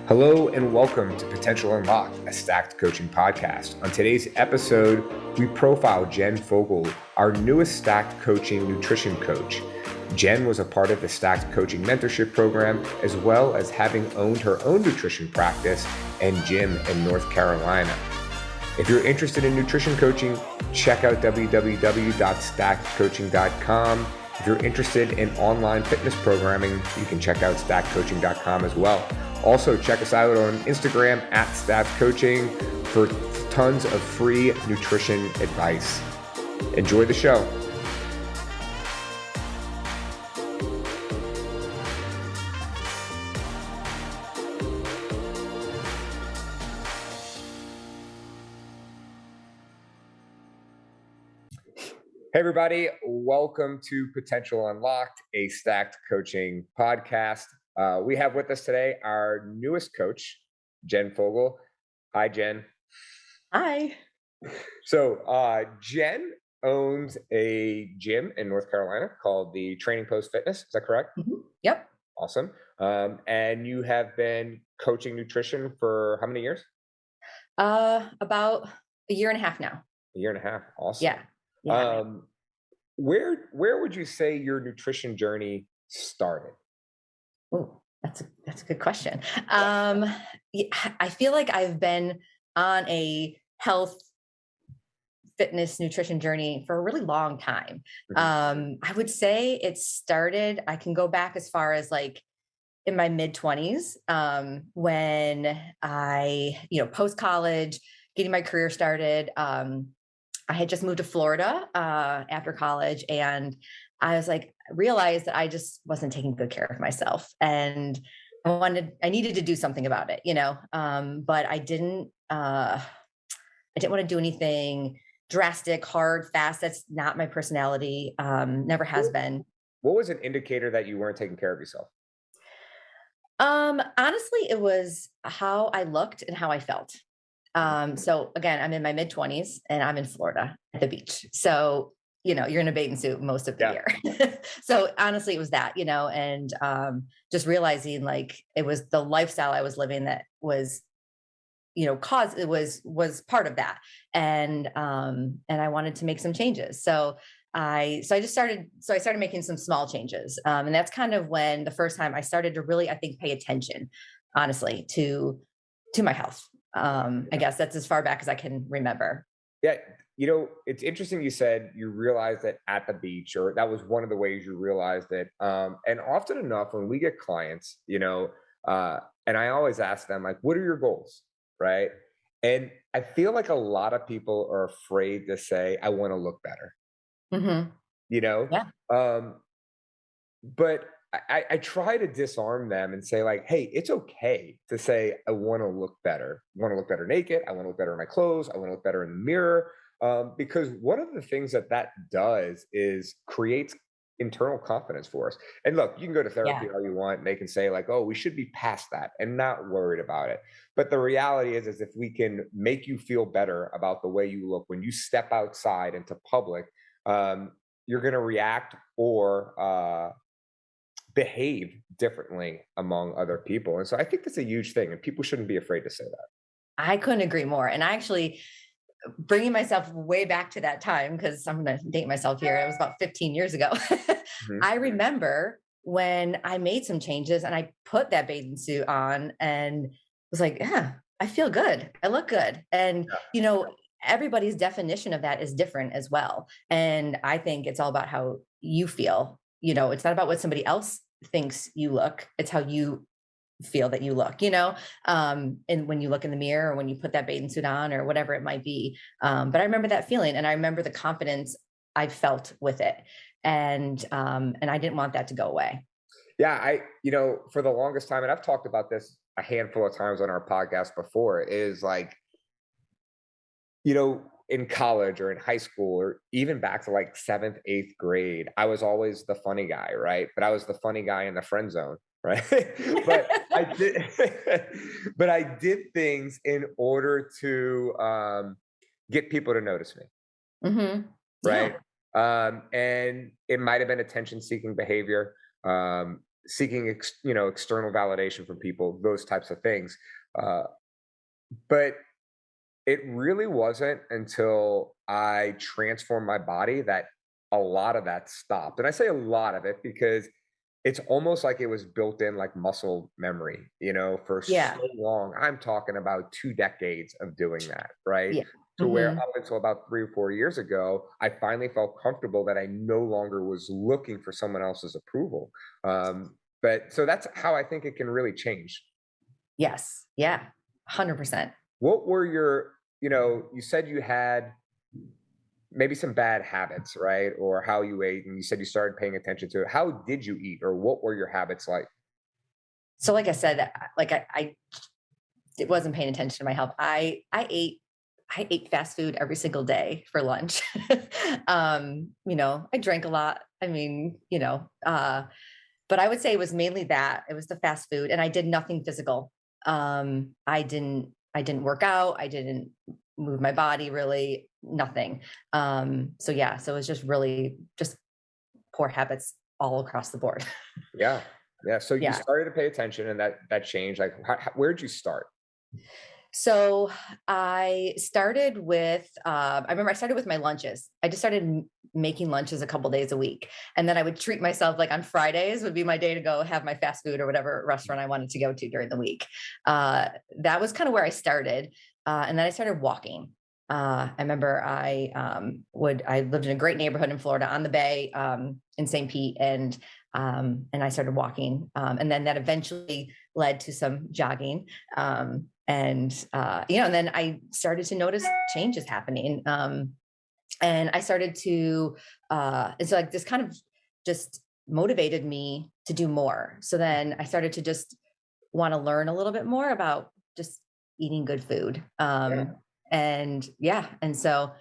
Hello and welcome to Potential Unlocked, a stacked coaching podcast. On today's episode, we profile Jen Fogle, our newest stacked coaching nutrition coach. Jen was a part of the stacked coaching mentorship program, as well as having owned her own nutrition practice and gym in North Carolina. If you're interested in nutrition coaching, check out www.stackedcoaching.com. If you're interested in online fitness programming, you can check out stackedcoaching.com as well. Also, check us out on Instagram at stackedcoaching for tons of free nutrition advice. Enjoy the show. Hey, everybody. Welcome to Potential Unlocked, a stacked coaching podcast. We have with us today our newest coach, Jen Fogle. Hi, Jen. Hi. So Jen owns a gym in North Carolina called the Training Post Fitness. Is that correct? Mm-hmm. Yep. Awesome. And you have been coaching nutrition for how many years? About a year and a half now. A year and a half. Awesome. Yeah. Where would you say your nutrition journey started? Oh, that's a good question. Yeah, I feel like I've been on a health, fitness, nutrition journey for a really long time. I would say it started, I can go back as far as like in my mid-20s, when I, post-college, getting my career started. I had just moved to Florida after college, and I realized that I just wasn't taking good care of myself, and I needed to do something about it, but I didn't want to do anything drastic, hard, fast. That's not my personality. Never has been. What was an indicator that you weren't taking care of yourself? Honestly, it was how I looked and how I felt. So again, I'm in my mid-20s and I'm in Florida at the beach. So, you're in a bathing suit most of the year. So honestly, it was that, and just realizing like it was the lifestyle I was living that was, was part of that. And I wanted to make some changes. So I started making some small changes. And that's kind of when the first time I started to really, I think, pay attention, honestly, to my health. I guess that's as far back as I can remember. Yeah. It's interesting you said you realized that at the beach, or that was one of the ways you realized it. And often enough, when we get clients, and I always ask them, like, what are your goals? Right. And I feel like a lot of people are afraid to say, I want to look better, Mm-hmm. Yeah. But I try to disarm them and say, like, hey, it's okay to say, I want to look better. I want to look better naked. I want to look better in my clothes. I want to look better in the mirror. Because one of the things that does is creates internal confidence for us. And look, you can go to therapy all you want, and they can say like, oh, we should be past that and not worried about it. But the reality is if we can make you feel better about the way you look when you step outside into public, you're going to react or behave differently among other people. And so I think that's a huge thing, and people shouldn't be afraid to say that. I couldn't agree more. And I actually, bringing myself way back to that time, because I'm going to date myself here. It was about 15 years ago. Mm-hmm. I remember when I made some changes and I put that bathing suit on and was like, yeah, I feel good. I look good. And, everybody's definition of that is different as well. And I think it's all about how you feel. It's not about what somebody else thinks you look. It's how you feel that you look, and when you look in the mirror or when you put that bathing suit on or whatever it might be. But I remember that feeling, and I remember the confidence I felt with it. And I didn't want that to go away. Yeah. For the longest time, and I've talked about this a handful of times on our podcast before, is like, in college or in high school or even back to like 7th, 8th grade, I was always the funny guy, right? But I was the funny guy in the friend zone, right? but I did things in order to get people to notice me, Mm-hmm. right? Yeah. And it might have been attention-seeking behavior. seeking external validation from people, those types of things. Uh, but it really wasn't until I transformed my body that a lot of that stopped. And I say a lot of it because it's almost like it was built in like muscle memory, for Yeah. so long. I'm talking about 2 decades of doing that, right? Yeah. To where Hmm. up until about 3 or 4 years ago, I finally felt comfortable that I no longer was looking for someone else's approval. But so that's how I think it can really change. Yes. Yeah. 100%. What were you said you had maybe some bad habits, right? Or how you ate, and you said you started paying attention to it. How did you eat, or what were your habits like? So like I said, like I wasn't paying attention to my health. I ate fast food every single day for lunch. I drank a lot. I mean, but I would say it was mainly that. It was the fast food, and I did nothing physical. I didn't work out. I didn't move my body really, nothing. So yeah, so it was just really just poor habits all across the board. Yeah. Yeah. So you Yeah. started to pay attention and that changed. Like, where'd you start? So I started with, I remember I started with my lunches. I just started making lunches a couple days a week. And then I would treat myself like on Fridays would be my day to go have my fast food or whatever restaurant I wanted to go to during the week. That was kind of where I started. And then I started walking. I remember I lived in a great neighborhood in Florida on the bay, in St. Pete, and I started walking. And then that eventually led to some jogging. And then I started to notice changes happening. And I started to, and so like this kind of just motivated me to do more. So then I started to just want to learn a little bit more about just eating good food. Yeah. And yeah, and so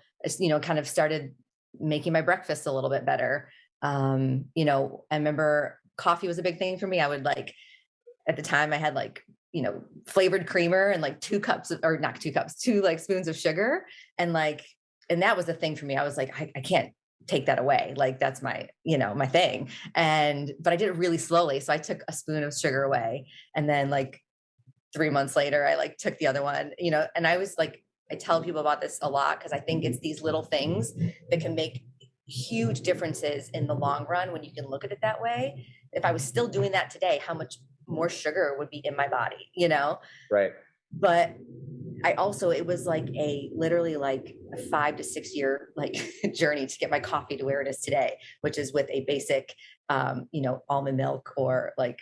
kind of started making my breakfast a little bit better. I remember coffee was a big thing for me. I would like at the time I had like flavored creamer and like 2 cups or not 2 cups, two like spoons of sugar, and like and that was the thing for me. I was like, I can't take that away. Like that's my thing. And but I did it really slowly. So I took a spoon of sugar away, and then like 3 months later, I like took the other one, and I was like, I tell people about this a lot because I think it's these little things that can make huge differences in the long run when you can look at it that way. If I was still doing that today, how much more sugar would be in my body? Right. But it was like a literally like a 5 to 6 year like journey to get my coffee to where it is today, which is with a basic, almond milk or like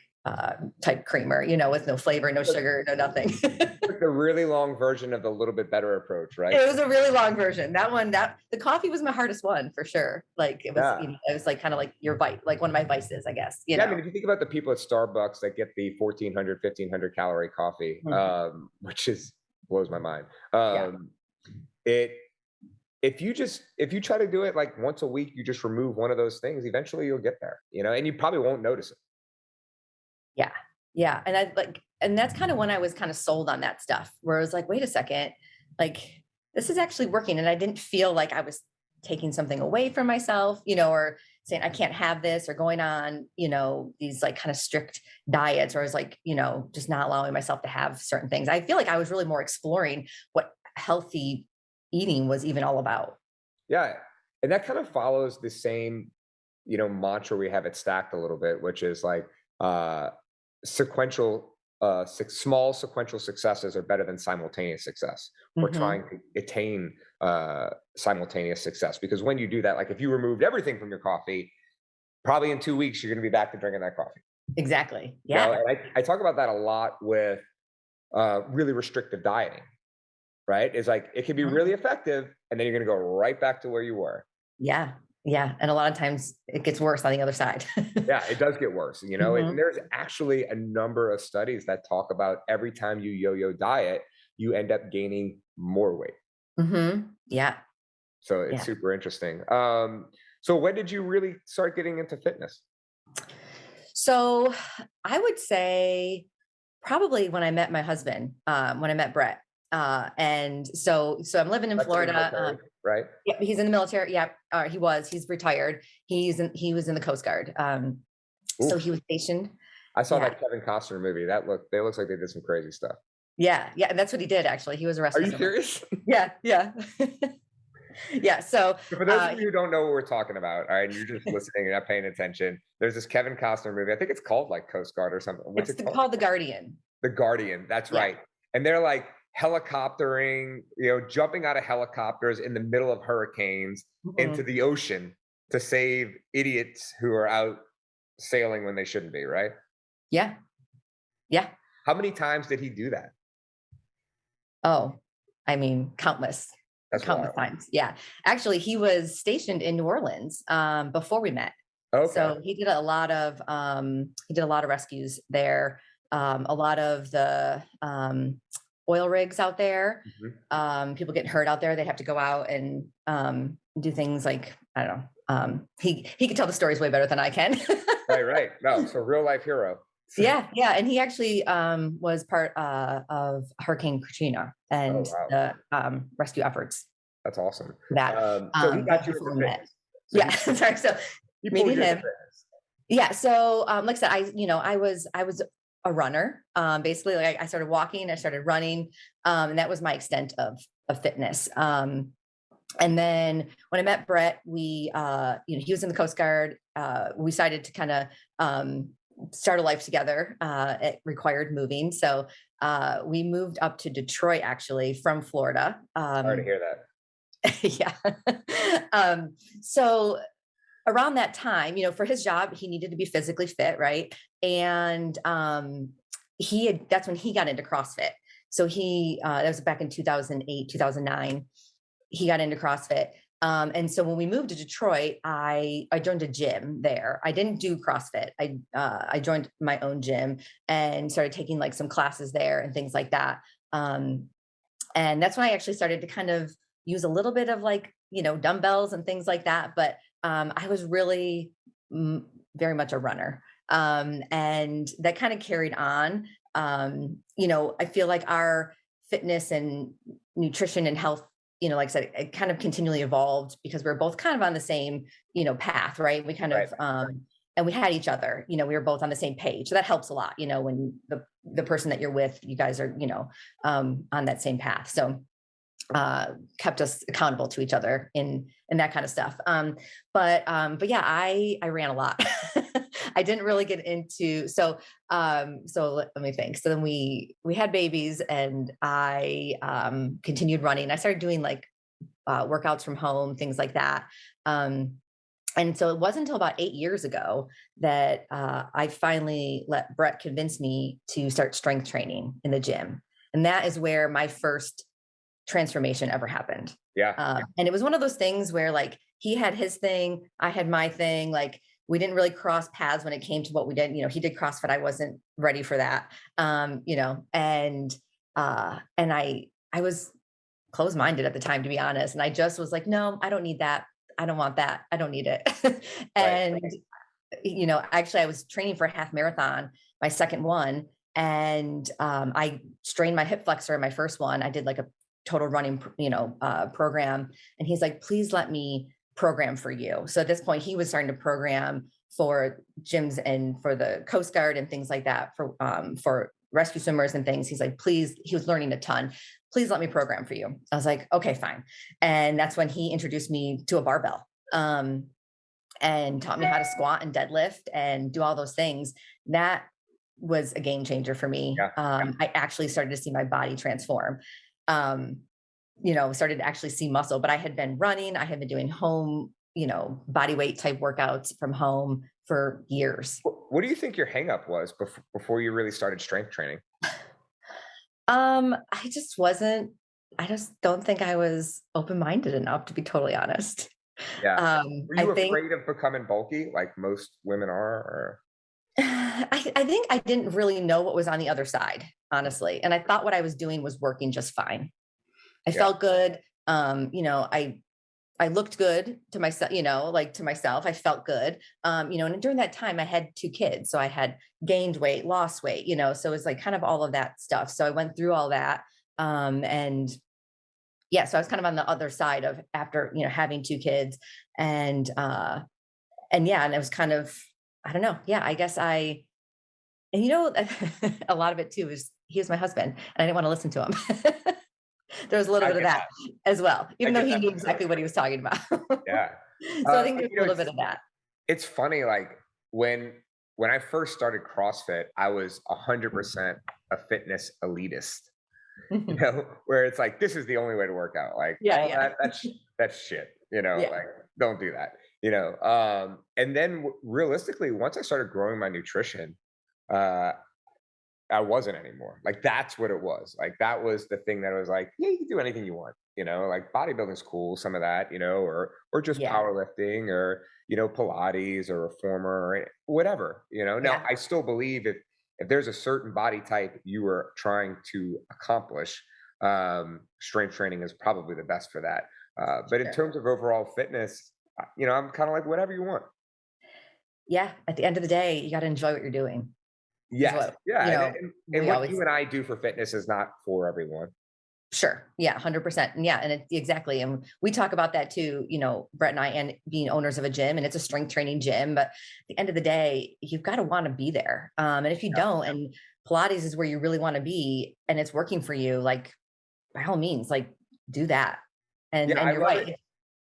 type creamer, with no flavor, no sugar, no nothing. Like the really long version of the little bit better approach, right? It was a really long version. That the coffee was my hardest one for sure. Like it was, Yeah. it was like kind of like your like one of my vices, I guess. Yeah, I mean, if you think about the people at Starbucks that get the 1,400, 1,500 calorie coffee, Mhm. which is blows my mind. Yeah, It if you try to do it like once a week, you just remove one of those things, eventually you'll get there, and you probably won't notice it. yeah, yeah. And that's kind of when I was kind of sold on that stuff, where I was like, wait a second, like this is actually working, and I didn't feel like I was taking something away from myself, or saying I can't have this, or going on, these like kind of strict diets, or I was like, just not allowing myself to have certain things. I feel like I was really more exploring what healthy eating was even all about. Yeah, and that kind of follows the same, mantra we have it stacked a little bit, which is like uh, sequential, small sequential successes are better than simultaneous success. We're trying Hmm. to attain simultaneous success because when you do that, like if you removed everything from your coffee, probably in 2 weeks you're going to be back to drinking that coffee. Exactly. And Yeah. I talk about that a lot with really restrictive dieting. Right? It's like it can be really Mhm. effective, and then you're going to go right back to where you were. Yeah. Yeah. And a lot of times it gets worse on the other side. Yeah, it does get worse, and Hmm. there's actually a number of studies that talk about every time you yo-yo diet, you end up gaining more weight. Hmm. Yeah. So it's Yeah. super interesting. So when did you really start getting into fitness? So I would say probably when I met my husband, when I met Brett. And so I'm living in That's in the Florida. military, right? Yeah, he's in the military. Yeah, he was. He's retired. He was in the Coast Guard. So he Oof. was stationed. I saw Yeah. that Kevin Costner movie. They looks like they did some crazy stuff. Yeah. Yeah. And that's what he did actually. He was a Are rescue you swimmer. serious? Yeah. Yeah. Yeah. So, For those of you who don't know what we're talking about, all right, and you're just listening, you're not paying attention. There's this Kevin Costner movie. I think it's called like Coast Guard or something. What's it's it called? called The Guardian. The Guardian. That's Yeah. right. And they're like helicoptering, jumping out of helicopters in the middle of hurricanes into Mhm. the ocean to save idiots who are out sailing when they shouldn't be, right? Yeah. Yeah. How many times did he do that? Oh, I mean, countless, That's countless wild. times. Yeah. Actually, he was stationed in New Orleans before we met. Okay. So he did a lot of rescues there. A lot of the oil rigs out there. Mhm. People getting hurt out there. They have to go out and do things like I don't know. He can tell the stories way better than I can. Right, right. No, so real life hero. Yeah, yeah, and he actually was part of Hurricane Katrina Oh and wow, the rescue efforts that's awesome. that So he got you before into we met. fitness. So Yeah, sorry. So he pulled meeting you into him. fitness. Yeah. So like I said, I was a runner. Basically, like I started walking, I started running, and that was my extent of fitness. And then when I met Brett, he was in the Coast Guard. We decided to kind of start a life together. It required moving, so we moved up to Detroit, actually from Florida. Sorry to hear that. Yeah. So around that time, for his job, he needed to be physically fit, right? And that's when he got into CrossFit. So that was back in 2008, 2009. He got into CrossFit. And so when we moved to Detroit, I joined a gym there. I didn't do CrossFit. I joined my own gym and started taking like some classes there and things like that. Um, and that's when I actually started to kind of use a little bit of like dumbbells and things like that. But I was really very much a runner, and that kind of carried on. I feel like our fitness and nutrition and health, like I said, it kind of continually evolved because we are both kind of on the same path, right? We kind Right. of and we had each other, we were both on the same page, so that helps a lot, when the person that you're with, you guys are on that same path. So kept us accountable to each other in that kind of stuff. But yeah, I ran a lot. I didn't really get into so let me think. So then we had babies, and I continued running. I started doing like workouts from home, things like that. And so it wasn't until about 8 years ago that I finally let Brett convince me to start strength training in the gym. And that is where my first transformation ever happened. Yeah. And it was one of those things where like he had his thing, I had my thing. Like we didn't really cross paths when it came to what we did. He did CrossFit. I wasn't ready for that. And I was closed minded at the time, to be honest. And I just was like, no, I don't need that. I don't want that. I don't need it. Right. And actually I was training for a half marathon, my second one. And I strained my hip flexor in my first one. I did like a total running, program. And he's like, please let me program for you. So at this point, he was starting to program for gyms and for the Coast Guard and things like that for rescue swimmers and things. He's like, please, he was learning a ton. Please let me program for you. I was like, okay, fine. And that's when he introduced me to a barbell. And taught me how to squat and deadlift and do all those things. That was a game changer for me. Yeah. I actually started to see my body transform. Started to actually see muscle, but I had been running, I had been doing home, body weight type workouts from home for years. What do you think your hang up was before you really started strength training? I just wasn't, I just don't think I was open-minded enough, to be totally honest. Yeah. Were I you think afraid of becoming bulky like most women are? Or I think I didn't really know what was on the other side, honestly. And I thought what I was doing was working just fine. I yeah, felt good. I looked good to myself, like to myself, I felt good. And during that time I had two kids. So I had gained weight, lost weight, so it was like kind of all of that stuff. So I went through all that. And yeah, so I was kind of on the other side of after, having two kids and yeah, and it was kind of, I don't know. Yeah, I guess And a lot of it too is he was my husband and I didn't want to listen to him. There was a little I bit of get that that. as well, I even though get he that knew for sure. exactly what he was talking about. Yeah. So I think there's You a know, little bit of that. it's funny, like when when I first started CrossFit, I was 100% a fitness elitist. You Mhm. know, where it's like this is the only way to work out. Like Yeah, all yeah. that's shit. You know, Yeah. like don't do that. You know, and then realistically, once I started growing my nutrition, uh, I wasn't anymore. Like that's what it was. Like that was the thing that was like, yeah, you can do anything you want. You know, like bodybuilding's cool, some of that, you know, or just Yeah. powerlifting or Pilates or reformer or whatever. You know, now Yeah. I still believe if there's a certain body type you are trying to accomplish, strength training is probably the best for that. But in Sure. terms of overall fitness, I'm kind of like whatever you want. Yeah. At the end of the day, you got to enjoy what you're doing, is Yes, what, yeah, and we what always. you and I do for fitness is not for everyone. Sure. Yeah, 100%. And yeah, and exactly. And we talk about that too, Brett and I, and being owners of a gym, and it's a strength training gym. But at the end of the day, you've got to want to be there. And if you Yeah. don't, and Pilates is where you really want to be and it's working for you, like by all means, like do that. And Yeah, and I you're love it. right.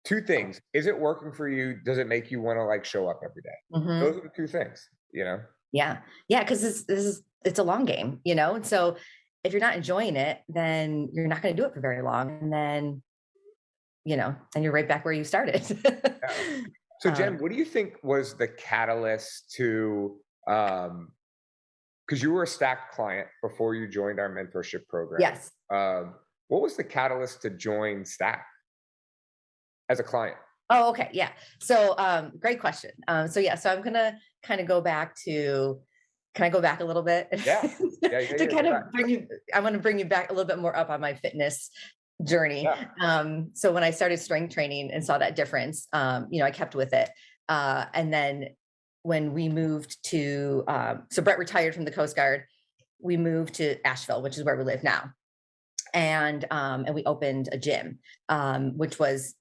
2 things. Is it working for you? Does it make you wanna, like, show up every day? Those Mhm. are the 2 things, you know? Yeah. Yeah. Cause it's a long game, And so if you're not enjoying it, then you're not going to do it for very long. And then you're right back where you started. Yeah. So, Jen, um, what do you think was the catalyst to, because you were a stacked client before you joined our mentorship program. yes. Um, what was the catalyst to join Stack as a client? Oh, okay. Yeah. So, great question. So yeah, so I'm gonna kind of go back to, can I go back a little bit Yeah. Yeah, yeah, to yeah, go kind back. of I want to bring you back a little bit more up on my fitness journey. Yeah. So when I started strength training and saw that difference, I kept with it. And then when we moved to, so Brett retired from the Coast Guard, we moved to Asheville, which is where we live now. And we opened a gym, which was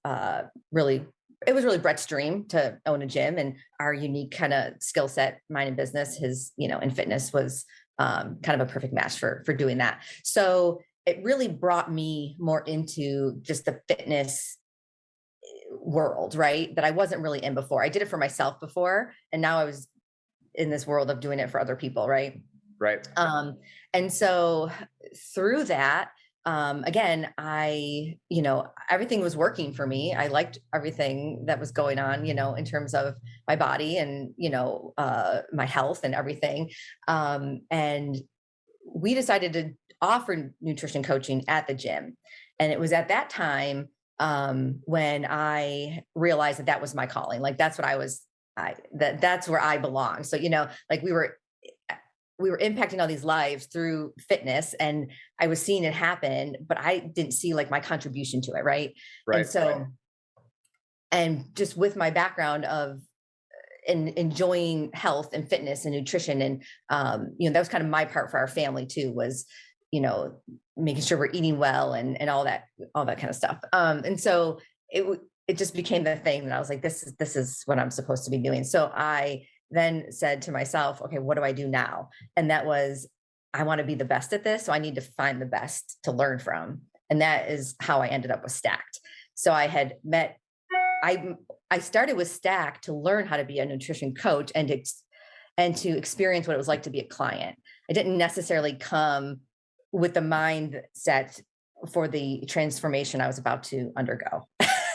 really, it was really Brett's dream to own a gym, and our unique kind of skill set, mine in business, his in fitness, was kind of a perfect match for doing that. So it really brought me more into just the fitness world, right? That I wasn't really in before. I did it for myself before, and now I was in this world of doing it for other people, right? Right. Um, and so through that, again, everything was working for me. I liked everything that was going on, in terms of my body and, my health and everything. And we decided to offer nutrition coaching at the gym. And it was at that time, when I realized that that was my calling. Like that's what I was, that's where I belong. So, like we were impacting all these lives through fitness, and I was seeing it happen, but I didn't see like my contribution to it. Right. And Right. so, and just with my background of enjoying health and fitness and nutrition, and that was kind of my part for our family too, was you know making sure we're eating well, and all that kind of stuff. And so it just became the thing that I was like, this is what I'm supposed to be doing. So I then said to myself, okay, what do I do now? And that was, I want to be the best at this, so I need to find the best to learn from. And that is how I ended up with Stacked. So I I started with Stack to learn how to be a nutrition coach, and to experience what it was like to be a client. I didn't necessarily come with the mindset for the transformation I was about to undergo.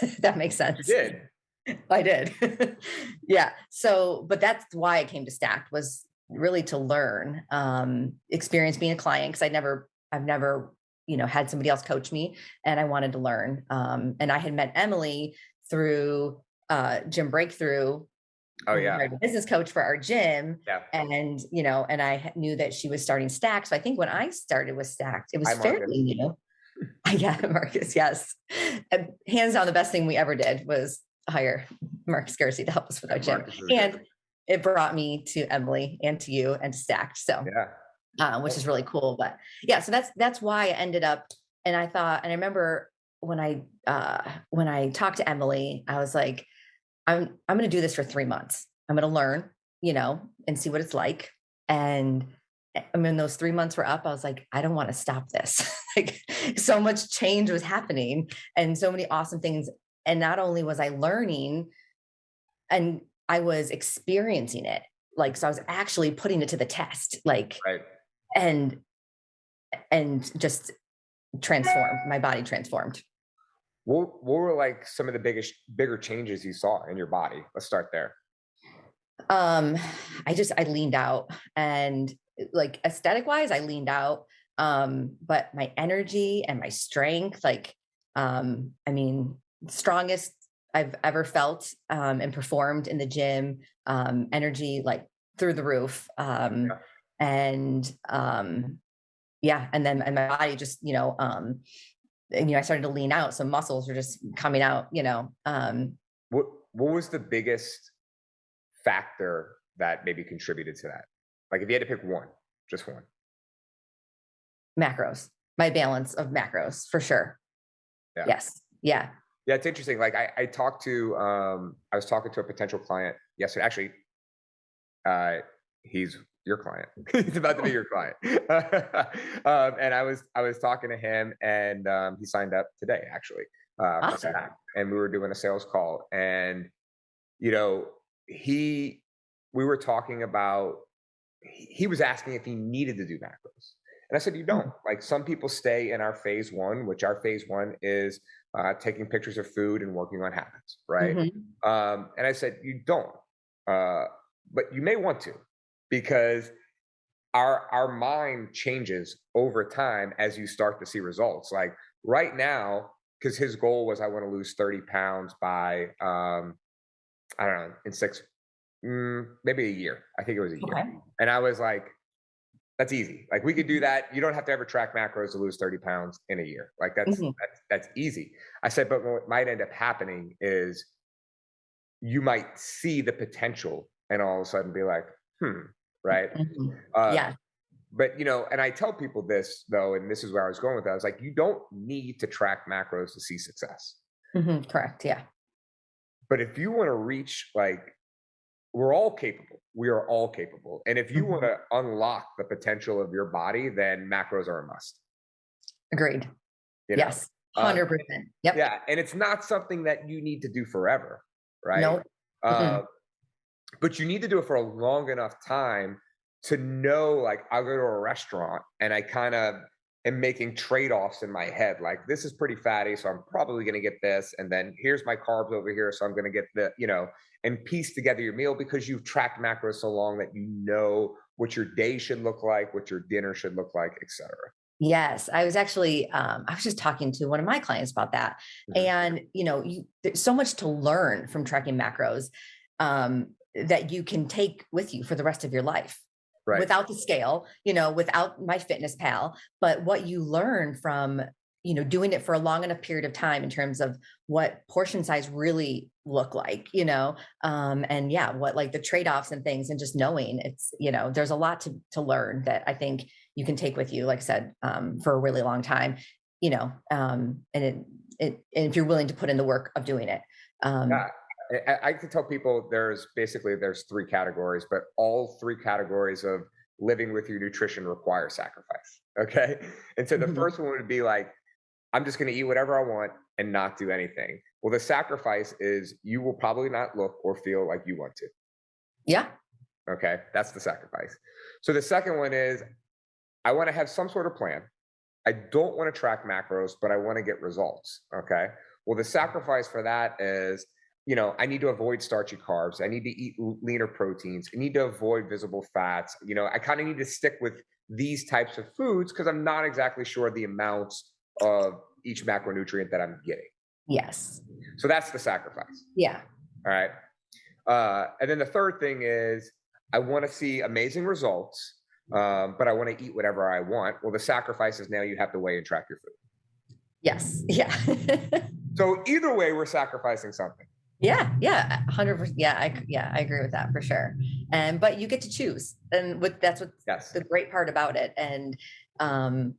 If that makes You sense. did. I did. Yeah. So, but that's why I came to Stacked, was really to learn, experience being a client, because I've never, had somebody else coach me, and I wanted to learn. And I had met Emily through Gym Breakthrough, Oh, who we yeah. hired a business coach for our gym. Yeah. And I knew that she was starting Stacked. So I think when I started with Stacked, it was Hi, Marcus. fairly new. Yeah, Marcus, yes. And hands down, the best thing we ever did was hire Marcus Garcia to help us with Yeah, our gym. Marcus is great. And it brought me to Emily and to you and to Stacked. So, Yeah. which Well, is really cool. But yeah, so that's why I ended up. And I thought, and I remember when I talked to Emily, I was like, I'm going to do this for 3 months. I'm going to learn, and see what it's like. And when those 3 months were up, I was like, I don't want to stop this. Like, so much change was happening and so many awesome things. And not only was I learning, and I was experiencing it. Like, so I was actually putting it to the test, like, Right. and just transformed. My body transformed. What were like some of the bigger changes you saw in your body? Let's start there. Um, I leaned out, and like aesthetic wise, I leaned out. But my energy and my strength, like, I mean, strongest I've ever felt, and performed in the gym, energy like through the roof. Yeah. And yeah, and then and my body just, and, I started to lean out. So muscles were just coming out, What was the biggest factor that maybe contributed to that? Like if you had to pick one, just one. macros, my balance of macros for sure. Yeah. Yes. Yeah. Yeah, it's interesting. Like I was talking to a potential client yesterday. Actually, uh, he's your client. He's about to be Oh, your client. And I was talking to him, and he signed up today, actually, for awesome. that. And we were doing a sales call, and you know, he, we were talking about. He was asking if he needed to do macros, and I said, "You don't. Like some people stay in our phase one, which our phase one is taking pictures of food and working on habits, right?" Mhm. And I said, "You don't, uh, but you may want to, because our mind changes over time as you start to see results. Like right now, because his goal was, I want to lose 30 pounds by I don't know, in maybe a year. I think it was a year, Okay. and I was like." That's easy. Like we could do that. You don't have to ever track macros to lose 30 pounds in a year. Like Mhm. that's easy. I said, but what might end up happening is you might see the potential and all of a sudden be like, right. Mhm. Uh, Yeah. but and I tell people this though, and this is where I was going with that. I was like, you don't need to track macros to see success. Mhm. Correct. Yeah. But if you want to reach like, we're all capable. We are all capable. And if you want Mhm. to unlock the potential of your body, then macros are a must, Agreed. you know. Yes. Um, 100%. Yep. Yeah, and it's not something that you need to do forever, right? Nope. Uh, Mm-mm. but you need to do it for a long enough time to know, like, I'll go to a restaurant and I kind of am making trade-offs in my head. Like, this is pretty fatty, so I'm probably going to get this. And then here's my carbs over here, so I'm going to get and piece together your meal because you've tracked macros so long that you know what your day should look like, what your dinner should look like, etc. Yes, I was actually, I was just talking to one of my clients about that. Mhm. And, there's so much to learn from tracking macros, that you can take with you for the rest of your life Right. without the scale, without my fitness pal, but what you learn from, doing it for a long enough period of time in terms of what portion size really look like, and yeah, what like the trade-offs and things, and just knowing it's, there's a lot to learn that I think you can take with you, like I said, for a really long time, and and if you're willing to put in the work of doing it. Um, Yeah, I could tell people there's three categories, but all three categories of living with your nutrition require sacrifice. Okay, and so the mhm. first one would be like, I'm just going to eat whatever I want and not do anything. Well, the sacrifice is you will probably not look or feel like you want to. Yeah. Okay, that's the sacrifice. So the second one is, I want to have some sort of plan. I don't want to track macros, but I want to get results. Okay. Well, the sacrifice for that is, I need to avoid starchy carbs. I need to eat leaner proteins. I need to avoid visible fats. I kind of need to stick with these types of foods because I'm not exactly sure the amounts of each macronutrient that I'm getting. Yes. So that's the sacrifice. Yeah. All right. And then the third thing is, I want to see amazing results, but I want to eat whatever I want. Well, the sacrifice is now you have to weigh and track your food. Yes. Yeah. So either way, we're sacrificing something. Yeah, yeah, 100%. Yeah, I agree with that for sure. And but you get to choose, and that's what Yes. the great part about it. And and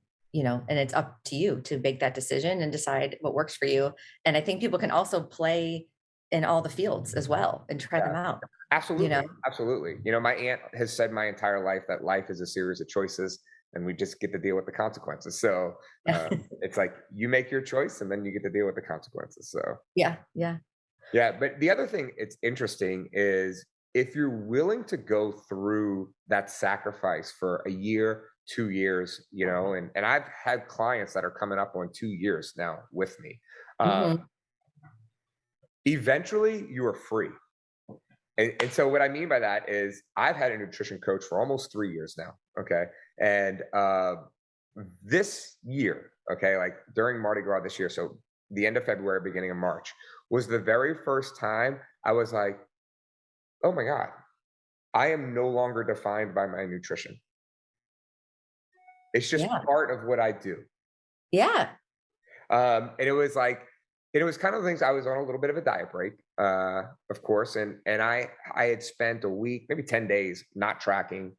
it's up to you to make that decision and decide what works for you. And I think people can also play in all the fields as well and try them Yeah. out. you Absolutely, know? absolutely. My aunt has said my entire life that life is a series of choices, and we just get to deal with the consequences. So it's like you make your choice, and then you get to deal with the consequences. So Yeah, yeah. yeah, but the other thing it's interesting is if you're willing to go through that sacrifice for a year, 2 years, and I've had clients that are coming up on 2 years now with me. Uh, Mhm. Eventually, you are free. And so what I mean by that is I've had a nutrition coach for almost 3 years now. Okay. And this year, okay, like during Mardi Gras this year, so the end of February, beginning of March, was the very first time I was like, oh my God, I am no longer defined by my nutrition. It's just Yeah. part of what I do. Yeah. And it was like, it was kind of things I was on a little bit of a diet break, of course, and I had spent a week, maybe 10 days, not tracking,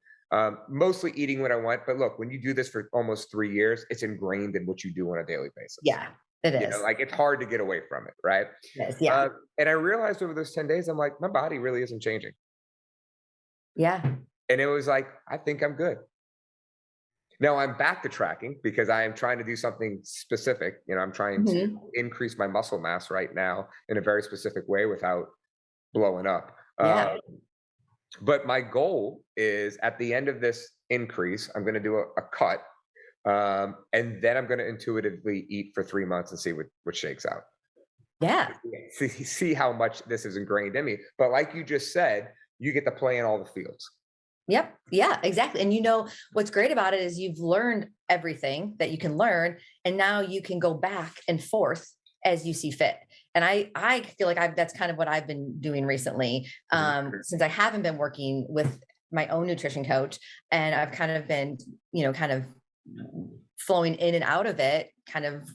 mostly eating what I want. But look, when you do this for almost 3 years, it's ingrained in what you do on a daily basis. Yeah. It is. Like it's hard to get away from it, right? It is. Yeah. And I realized over those 10 days, I'm like, my body really isn't changing, Yeah. and it was like, I think I'm good. Now I'm back to tracking because I am trying to do something specific. I'm trying to Mhm. increase my muscle mass right now in a very specific way without blowing up. Yeah. But my goal is at the end of this increase, I'm going to do a cut, and then I'm going to intuitively eat for 3 months and see what shakes out. Yeah. See how much this is ingrained in me. But like you just said, you get to play in all the fields. Yep. Yeah, exactly. And what's great about it is you've learned everything that you can learn, and now you can go back and forth as you see fit. And I feel like that's kind of what I've been doing recently, Mhm. since I haven't been working with my own nutrition coach, and I've kind of been, kind of flowing in and out of it, kind of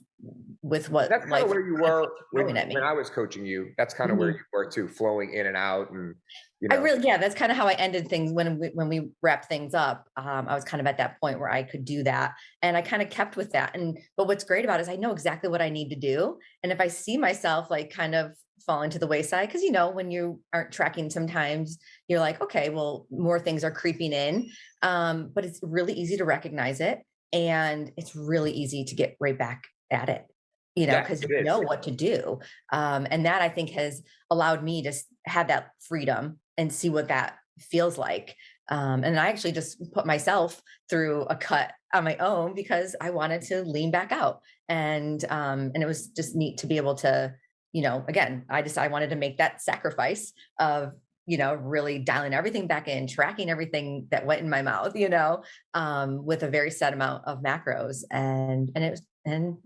with what That's kind of life where you kind of were throwing when at when me. I was coaching you. That's kind of where Mhm. you were too, flowing in and out, and you I know. really, yeah, that's kind of how I ended things when we wrap things up. I was kind of at that point where I could do that, and I kind of kept with that. But what's great about it is I know exactly what I need to do, and if I see myself like kind of falling to the wayside, because when you aren't tracking, sometimes you're like, okay, well, more things are creeping in, but it's really easy to recognize it, and it's really easy to get right back at it. Yeah, Because it you know is. what to do, and that I think has allowed me to have that freedom and see what that feels like. And I actually just put myself through a cut on my own because I wanted to lean back out. And it was just neat to be able to, again, I wanted to make that sacrifice of, really dialing everything back in, tracking everything that went in my mouth, with a very set amount of macros. And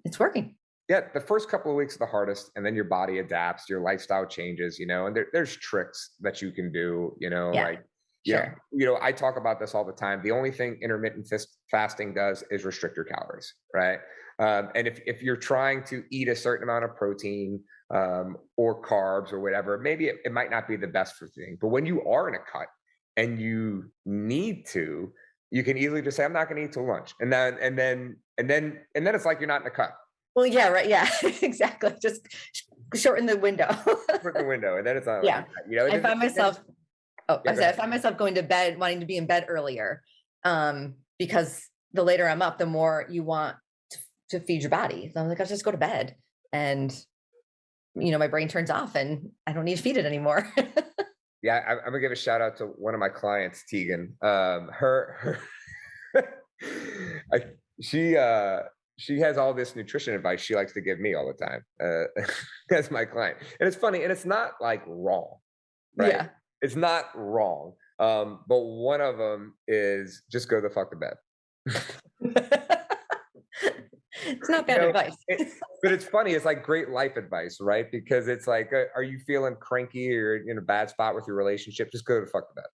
it's working. Yeah, the first couple of weeks are the hardest, and then your body adapts, your lifestyle changes, and there's tricks that you can do, Yeah, like, sure. I talk about this all the time. The only thing intermittent fasting does is restrict your calories, right? And if you're trying to eat a certain amount of protein, or carbs or whatever, maybe it might not be the best for thing. But when you are in a cut and you need to, you can easily just say, I'm not going to eat till lunch. And then it's like you're not in a cut. Well, yeah, right. Yeah, exactly. Just shorten the window. Short the window, and then it's not like Yeah. that, and I then find myself, yeah, go ahead. I find myself going to bed, wanting to be in bed earlier, because the later I'm up, the more you want to feed your body. So I'm like, I'll just go to bed, and my brain turns off, and I don't need to feed it anymore. Yeah, I'm gonna give a shout out to one of my clients, Tegan. I, she she has all this nutrition advice she likes to give me all the time, as my client, and it's funny, and it's not like wrong, right? Yeah. It's not wrong. But one of them is just go the fuck to bed. It's not You bad know, advice. it, but it's funny. It's like great life advice, right? Because it's like, are you feeling cranky or in a bad spot with your relationship? Just go to fuck to bed.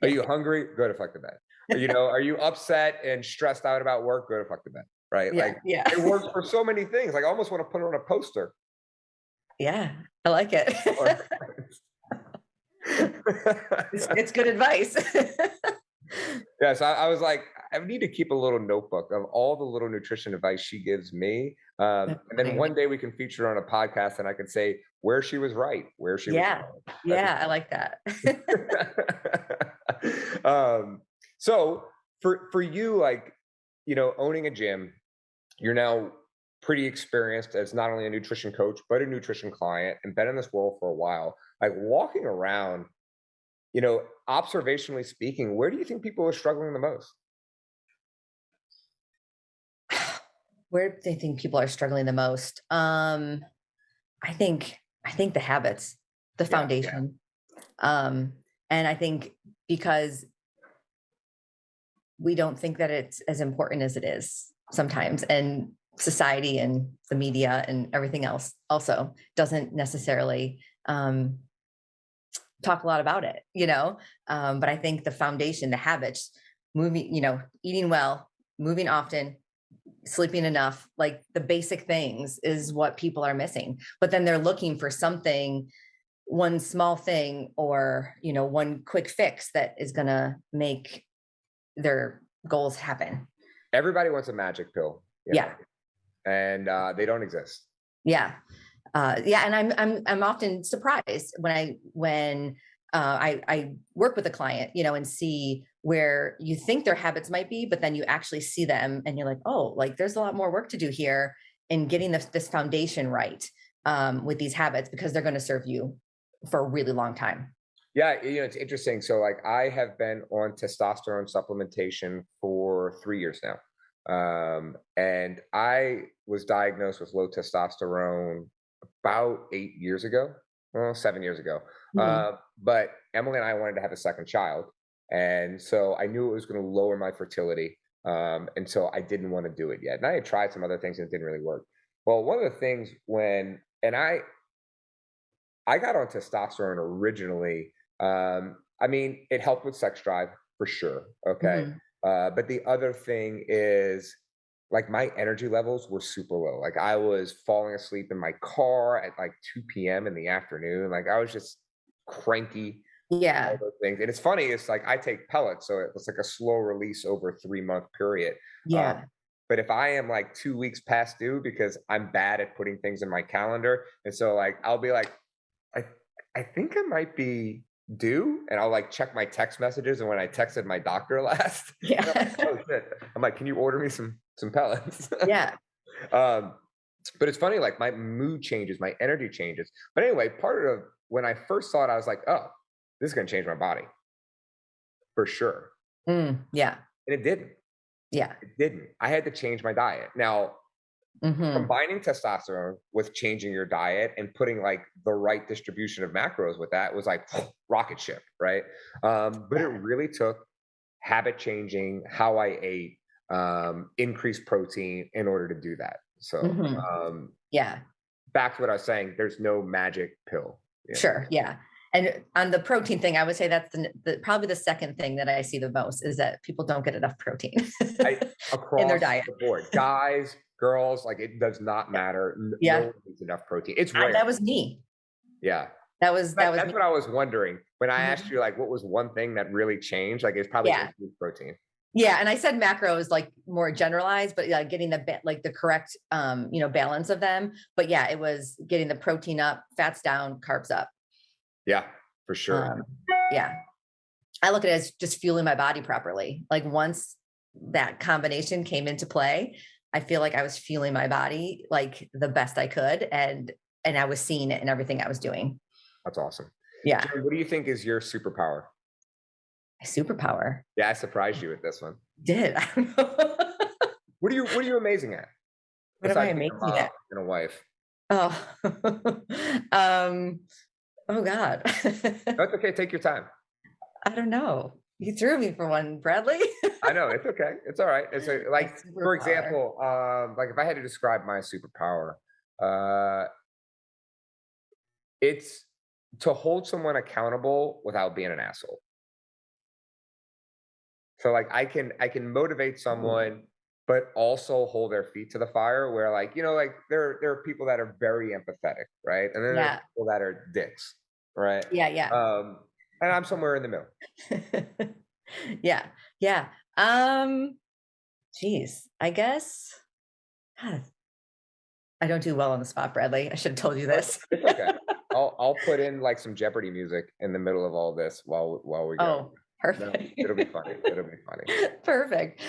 Are Yeah. you hungry? Go to fuck to bed. Are you upset and stressed out about work? Go to fuck to bed. Right? Yeah. Like Yeah. it works for so many things. Like I almost want to put it on a poster. Yeah. I like it. Or- It's good advice. yeah. So I was like, I need to keep a little notebook of all the little nutrition advice she gives me. That's And then funny. one day we can feature her on a podcast and I can say where she was right, where she was Yeah. wrong. That'd Yeah, I like that. be so for you, like, owning a gym, you're now pretty experienced as not only a nutrition coach, but a nutrition client and been in this world for a while. Like walking around, observationally speaking, where do you think people are struggling the most? Where do they think people are struggling the most? I think the habits, the Yeah. foundation. Um, and I think because we don't think that it's as important as it is sometimes, and society and the media and everything else also doesn't necessarily talk a lot about it, but I think the foundation, the habits, moving, eating well, moving often, sleeping enough, like the basic things is what people are missing. But then they're looking for something, one small thing, or, one quick fix that is going to make their goals happen. Everybody wants a magic pill, Yeah. and they don't exist. Yeah. Yeah. And I'm often surprised when I work with a client, and see where you think their habits might be, but then you actually see them and you're like, oh, like there's a lot more work to do here in getting this foundation right, with these habits, because they're going to serve you for a really long time. Yeah, it's interesting. So, like, I have been on testosterone supplementation for 3 years now. And I was diagnosed with low testosterone about 8 years ago, well, 7 years ago. Mhm. But Emily and I wanted to have a second child. And so I knew it was going to lower my fertility. And so I didn't want to do it yet. And I had tried some other things and it didn't really work. Well, one of the things and I got on testosterone originally. I mean, it helped with sex drive for sure. Okay. Mhm. But the other thing is, like, my energy levels were super low. Like, I was falling asleep in my car at like 2 p.m. in the afternoon. Like, I was just cranky, all Yeah. those things. And it's funny, it's like I take pellets. So it's like a slow release over a 3 month period. Uh, Yeah. but if I am like 2 weeks past due because I'm bad at putting things in my calendar, and so like I'll be like, I I think I might be due, and I'll like check my text messages. And when I texted my doctor last, and I'm like, Yeah. oh shit, I'm like, can you order me some pellets? Yeah. um, but it's funny, like my mood changes, my energy changes. But anyway, part of when I first saw it, I was like, oh, this is gonna change my body for sure, Yeah. and it didn't. Yeah. It didn't. I had to change my diet. Now, Hmm. combining testosterone with changing your diet and putting like the right distribution of macros with that was like rocket ship, right? But it Yeah. really took habit changing, how I ate, increased protein in order to do that. So, Hmm. um, Yeah. back to what I was saying, there's no magic pill. Sure, yeah. And on the protein thing, I would say that's probably the second thing that I see the most, is that people don't get enough protein I in their Across diet. the board, guys, girls, like it does not Yeah. matter. No Yeah, one needs enough protein. It's that rare. was me. Yeah. That was That's me. what I was wondering when I asked Mhm. you, like, what was one thing that really changed? Like, it's probably Yeah. increased protein. Yeah, and I said macros like more generalized, but yeah, getting like the correct balance of them. But yeah, it was getting the protein up, fats down, carbs up. Yeah, for sure. Um, yeah. I look at it as just fueling my body properly. Like once that combination came into play, I feel like I was fueling my body like the best I could, and I was seeing it in everything I was doing. That's awesome. Yeah. Jen, what do you think is your superpower? My superpower. Yeah, I surprised you with this one. Did I don't know. What are you amazing at What am I besides being a making mom it? and a wife? Oh. um, oh God. That's okay. Take your time. I don't know. You threw me for one, Bradley. I know it's okay. It's all right. It's a, My like, for superpower. example, like if I had to describe my superpower, uh, it's to hold someone accountable without being an asshole. So like I can motivate someone, but also hold their feet to the fire. Where like like there are people that are very empathetic, right? And then there are Yeah. people that are dicks, right? Yeah. Yeah. Um, and I'm somewhere in the middle. Yeah. Yeah. Um, Geez, I guess God, I don't do well on the spot, Bradley. I should have told you But this. it's okay. I'll put in like some Jeopardy music in the middle of all this while we go. Oh, No, perfect. it'll be funny. It'll be funny. Perfect.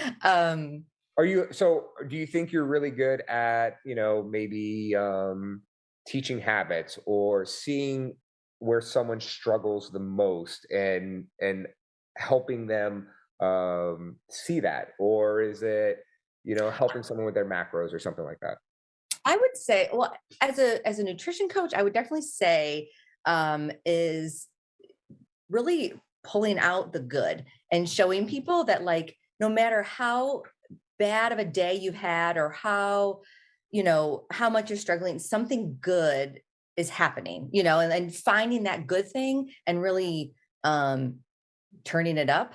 Do you think you're really good at, maybe teaching habits or seeing where someone struggles the most and helping them see that? Or is it, helping someone with their macros or something like that? I would say, well, as a nutrition coach, I would definitely say is really pulling out the good and showing people that like no matter how bad of a day you've had or how how much you're struggling, something good is happening, and finding that good thing and really um turning it up,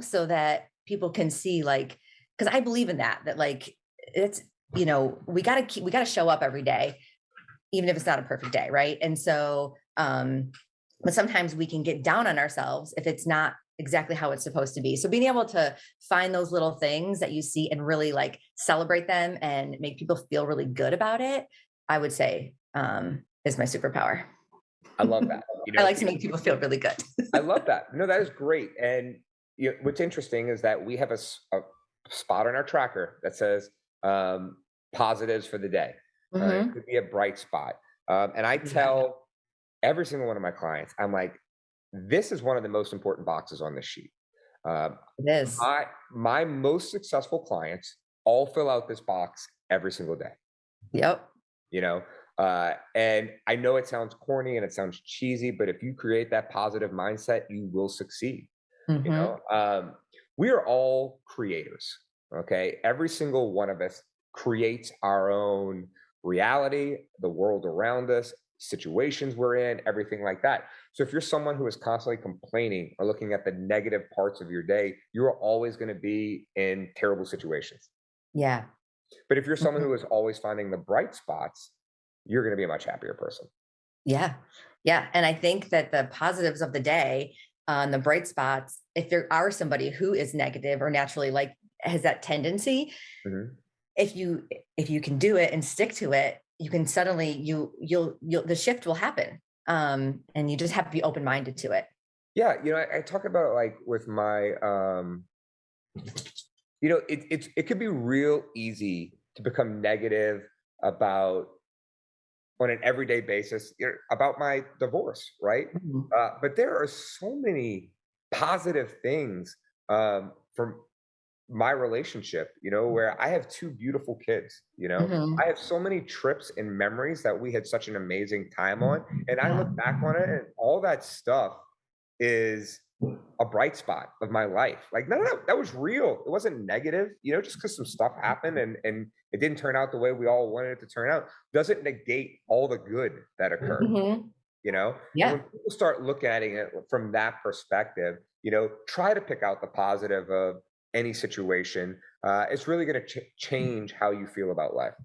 so that people can see like, because I believe in that like it's, we got to show up every day even if it's not a perfect day, right? And so but sometimes we can get down on ourselves if it's not exactly how it's supposed to be. So being able to find those little things that you see and really like celebrate them and make people feel really good about it, I would say is my superpower. I love that. I like to make people feel really good. I love that. No, that is great. And what's interesting is that we have a spot on our tracker that says um, positives for the day. It Hmm. could be a bright spot. And I Yeah, tell every single one of my clients, I'm like, this is one of the most important boxes on this sheet. Um, it is. my most successful clients all fill out this box every single day. Yep. you know and I know it sounds corny and it sounds cheesy, but if you create that positive mindset, you will succeed. you Hmm. know um, we are all creators. Okay, every single one of us creates our own reality, the world around us, situations we're in, everything like that. So if you're someone who is constantly complaining or looking at the negative parts of your day, you're always going to be in terrible situations. Yeah. But if you're someone Mhm. who is always finding the bright spots, you're going to be a much happier person. Yeah. Yeah. And I think that the positives of the day, the bright spots, if there are somebody who is negative or naturally like has that tendency, Mhm. if you if you can do it and stick to it, you can suddenly you'll the shift will happen. And you just have to be open-minded to it. Yeah, I talk about it like with my, it could be real easy to become negative about on an everyday basis, about my divorce, right? Mhm. But there are so many positive things from my relationship, where I have two beautiful kids. I Mhm. have so many trips and memories that we had such an amazing time on. And I Yeah. look back on it and all that stuff is a bright spot of my life. Like, no, no, that was real. It wasn't negative, just because some stuff happened and it didn't turn out the way we all wanted it to turn out, doesn't negate all the good that occurred. Mhm. And when Yeah. people start looking at it from that perspective, try to pick out the positive of any situation. It's really going to change how you feel about life.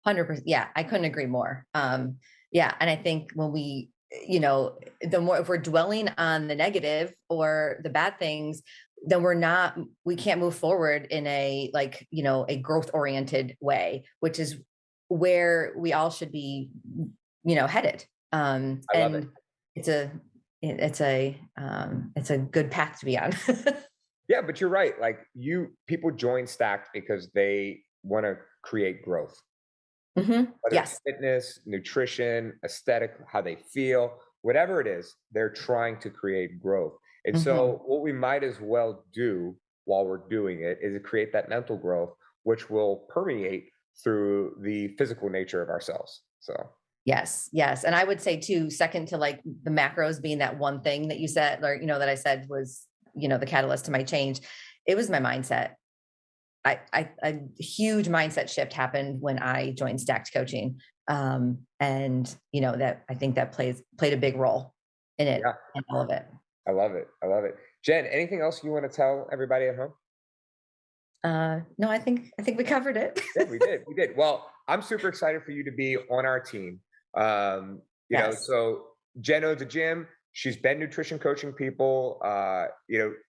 100%. Yeah, I couldn't agree more. Yeah, and I think when the more if we're dwelling on the negative or the bad things, then we can't move forward in a like, a growth oriented way, which is where we all should be, headed. I love it. And it's a it's a good path to be on. Yeah, but you're right. Like, people join Stacked because they want to create growth, Hmm. whether it's Yes. fitness, nutrition, aesthetic, how they feel, whatever it is, they're trying to create growth. And Hmm. so, what we might as well do while we're doing it is to create that mental growth, which will permeate through the physical nature of ourselves. So, Yes, yes, and I would say too, second to like the macros being that one thing that you said, or that I said was, the catalyst to my change. It was my mindset. A huge mindset shift happened when I joined Stacked Coaching, and that I think that played a big role in it yeah, and all of it. I love it. I love it. Jen, anything else you want to tell everybody at home? No, I think we covered it. Yeah, we did. We did. Well, I'm super excited for you to be on our team. Yes. So Jen owns a gym. She's been nutrition coaching people.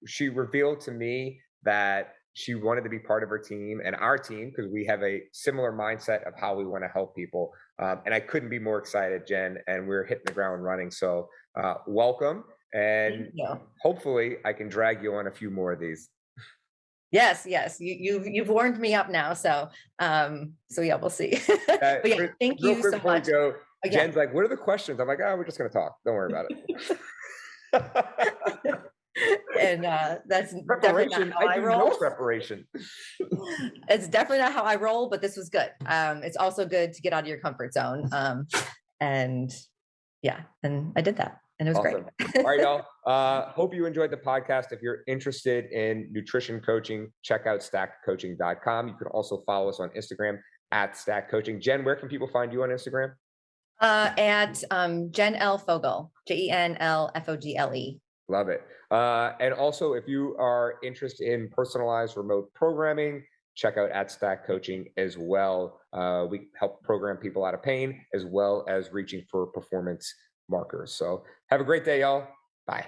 She revealed to me that she wanted to be part of her team and our team because we have a similar mindset of how we want to help people. And I couldn't be more excited, Jen, and we're hitting the ground running. So welcome. Thank And you. hopefully I can drag you on a few more of these. Yes, yes. You've warmed me up now. So yeah, we'll see. But yeah, thank Real you quick so before we much. go, Yeah. Jen's like, what are the questions? I'm like, oh, we're just going to talk. Don't worry about it. And that's definitely not Preparation, how I I do no roll. preparation. It's definitely not how I roll, but this was good. It's also good to get out of your comfort zone. And yeah, and I did that, and it was great. Awesome. All right, y'all. Hope you enjoyed the podcast. If you're interested in nutrition coaching, check out stackcoaching.com. You can also follow us on Instagram at Stack Coaching. Jen, where can people find you on Instagram? At Jen L. Fogle, JenLFogle. Love it. And also, if you are interested in personalized remote programming, check out at Stack Coaching as well. We help program people out of pain as well as reaching for performance markers. So have a great day, y'all. Bye.